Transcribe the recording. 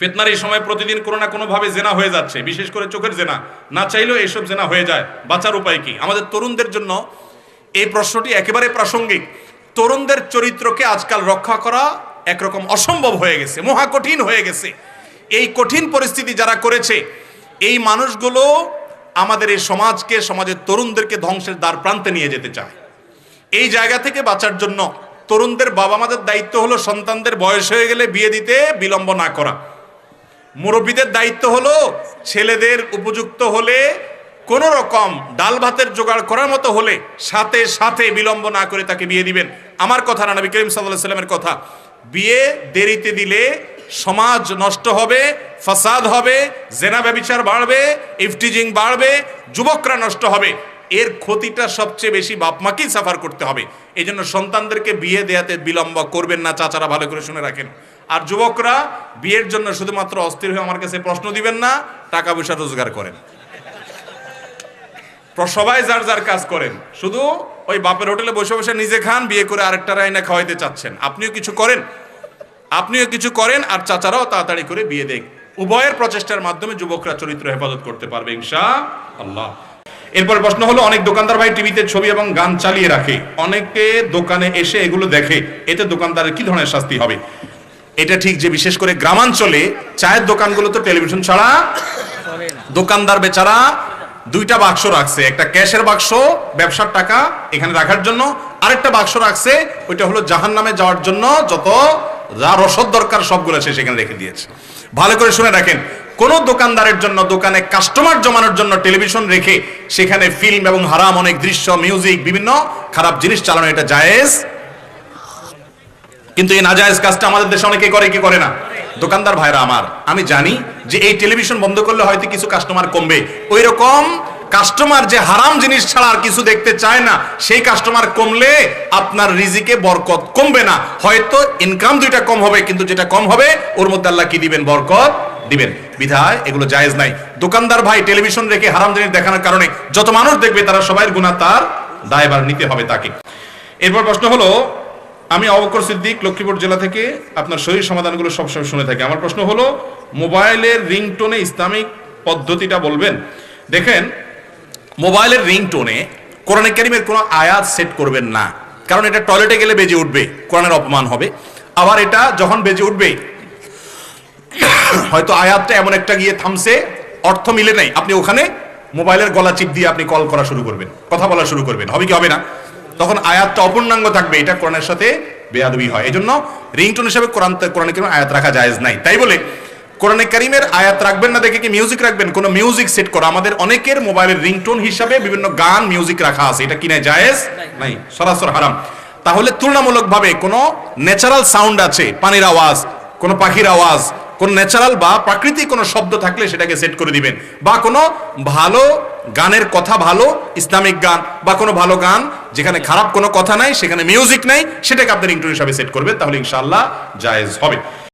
ফিতনার এই সময় প্রতিদিন কোনো না কোনো ভাবে জেনা হয়ে যাচ্ছে, বিশেষ করে চোখের জেনা। না চাইলেও এইসব জেনা হয়ে যায়। বাঁচার উপায় কি? আমাদের তরুণদের জন্য এই প্রশ্নটি একেবারে প্রাসঙ্গিক। তরুণদের চরিত্রকে আজকাল রক্ষা করা একরকম অসম্ভব হয়ে গেছে, মহা কঠিন হয়ে গেছে। এই কঠিন পরিস্থিতি যারা করেছে, এই মানুষগুলো আমাদের এই সমাজকে, সমাজের তরুণদেরকে ধ্বংসের দ্বার প্রান্তে নিয়ে যেতে চায়। এই জায়গা থেকে বাঁচার জন্য তরুণদের বাবা মাদের দায়িত্ব হলো সন্তানদের বয়স হয়ে গেলে বিয়ে দিতে বিলম্ব না করা। মুরব্বীদের দায়িত্ব হলো ছেলেদের উপযুক্ত হলে, কোন রকম ডাল ভাতের জোগাড় করার মতো হলে সাথে সাথে বিলম্ব না করে তাকে বিয়ে দিবেন। আমার কথা না, নবী করিম সাল্লাল্লাহু আলাইহি সাল্লামের কথা। বিয়ে দেরিতে দিলে সমাজ নষ্ট হবে, ফাসাদ হবে, জেনা ব্যভিচার বাড়বে, ইফটিজিং বাড়বে, যুবকরা নষ্ট হবে। এর ক্ষতিটা সবচেয়ে বেশি বাপ মাকেই সাফার করতে হবে। এই জন্য সন্তানদেরকে বিয়ে দেয়াতে বিলম্ব করবেন না, চাচারা ভালো করে শুনে রাখেন। আর যুবকরা বিয়ের জন্য শুধুমাত্র অস্থির হয়ে আমার কাছে প্রশ্ন দিবেন না, টাকা পয়সা রোজগার করেন। সবাই যার যার কাজ করেন, শুধু ওই বাপের হোটেলে বসে বসে নিজে খান, বিয়ে করে আরেকটা রাইনা খাওয়াইতে চাচ্ছেন। আপনিও কিছু করেন, আর চাচারাও তাড়াতাড়ি করে বিয়ে দেন। উভয়ের প্রচেষ্টার মাধ্যমে যুবকরা চরিত্র হেফাজত করতে পারবে ইনশাআল্লাহ। এরপর প্রশ্ন হলো, অনেক দোকানদার ভাই টিভিতে ছবি এবং গান চালিয়ে রাখে, অনেকে দোকানে এসে এগুলো দেখে, এতে দোকানদারের কি ধরনের শাস্তি হবে? এটা ঠিক যে বিশেষ করে গ্রামাঞ্চলে চায়ের দোকানগুলো তো টেলিভিশন ছাড়া, দোকানদার বেচারা দুইটা বাক্স রাখছে, একটা ক্যাশের বাক্স ব্যবসার টাকা এখানে রাখার জন্য, আরেকটা বাক্স রাখছে ওইটা হলো জাহান্নামে যাওয়ার জন্য, যত যা রসদ দরকার সবগুলো সে সেখানে রেখে দিয়েছে। ভালো করে শুনে রাখেন, কোন দোকানদারের জন্য দোকানে কাস্টমার জমানোর জন্য টেলিভিশন রেখে সেখানে ফিল্ম এবং হারাম অনেক দৃশ্য, মিউজিক, বিভিন্ন খারাপ জিনিস চালানো এটা জায়েজ। কিন্তু এই নাজায়েজ কাজটা আমাদের দেশে অনেকে করে, কি করে না? দোকানদার ভাইরা আমার, আমি জানি যে এই টেলিভিশন বন্ধ করলে হয়তো কিছু কাস্টমার কমবে। ওই রকম কাস্টমার যে হারাম জিনিস ছাড়া আর কিছু দেখতে চায় না, সেই কাস্টমার কমলে আপনার রিজিকে বরকত কমবে না, হয়তো ইনকাম দুইটা কম হবে, কিন্তু যেটা কম হবে ওর মধ্যে আল্লাহ কি দিবেন? বরকত দিবেন। বিধায় এগুলো জায়েজ নাই। দোকানদার ভাই টেলিভিশন রেখে হারাম জিনিস দেখানোর কারণে যত মানুষ দেখবে তারা সবাই গুনাহ, তার দায়ভার নিতে হবে তাকে। এরপর প্রশ্ন হলো, আমি আবু বকর সিদ্দিক লক্ষ্মীপুর জেলা থেকে আপনার সহিহ সমাধানগুলো সবসময় শুনে থাকি। আমার প্রশ্ন হলো, মোবাইলের রিংটোনে ইসলামিক পদ্ধতিটা বলবেন। দেখেন, মোবাইলের রিংটোনে কোরআনে কারীমের কোনো আয়াত সেট করবেন না, কারণ এটা টয়লেটে গেলে বেজে উঠবে, কোরআনের অপমান হবে। আবার এটা যখন বেজে উঠবে হয়তো আয়াতটা এমন একটা গিয়ে থামছে, অর্থ মিলে নাই, আপনি ওখানে মোবাইলের গলা চিপ দিয়ে আপনি কল করা শুরু করবেন, কথা বলা শুরু করবেন, হবে কি হবে না? তখন আয়াতটা অপূর্ণাঙ্গ থাকবে, এটা কোরআনের সাথে বেয়াদবি হয়। এই জন্য রিংটোন হিসেবে কোরআনে কারীমের আয়াত রাখা জায়েজ নাই। তাই বলে কোরআনে কারীমের আয়াত রাখবেন না দেখে কি মিউজিক রাখবেন? কোনো মিউজিক সেট করা, আমাদের অনেকের মোবাইলের রিংটোন হিসাবে বিভিন্ন গান, মিউজিক রাখা আছে, এটা কি না? জায়েজ নাই, সরাসরি হারাম। তাহলে তুলনামূলকভাবে কোনো ন্যাচারাল সাউন্ড আছে, পানির আওয়াজ, কোনো পাখির আওয়াজ, কোন ন্যাচারাল বা প্রাকৃতিক কোনো শব্দ থাকলে সেটাকে সেট করে দিবেন। বা কোনো ভালো গানের কথা, ভালো ইসলামিক গান বা কোনো ভালো গান যেখানে খারাপ কোনো কথা নাই, সেখানে মিউজিক নাই, সেটাকে আপনি রিংটোন হিসাবে সেট করবেন, তাহলে ইনশাআল্লাহ জায়েজ হবে।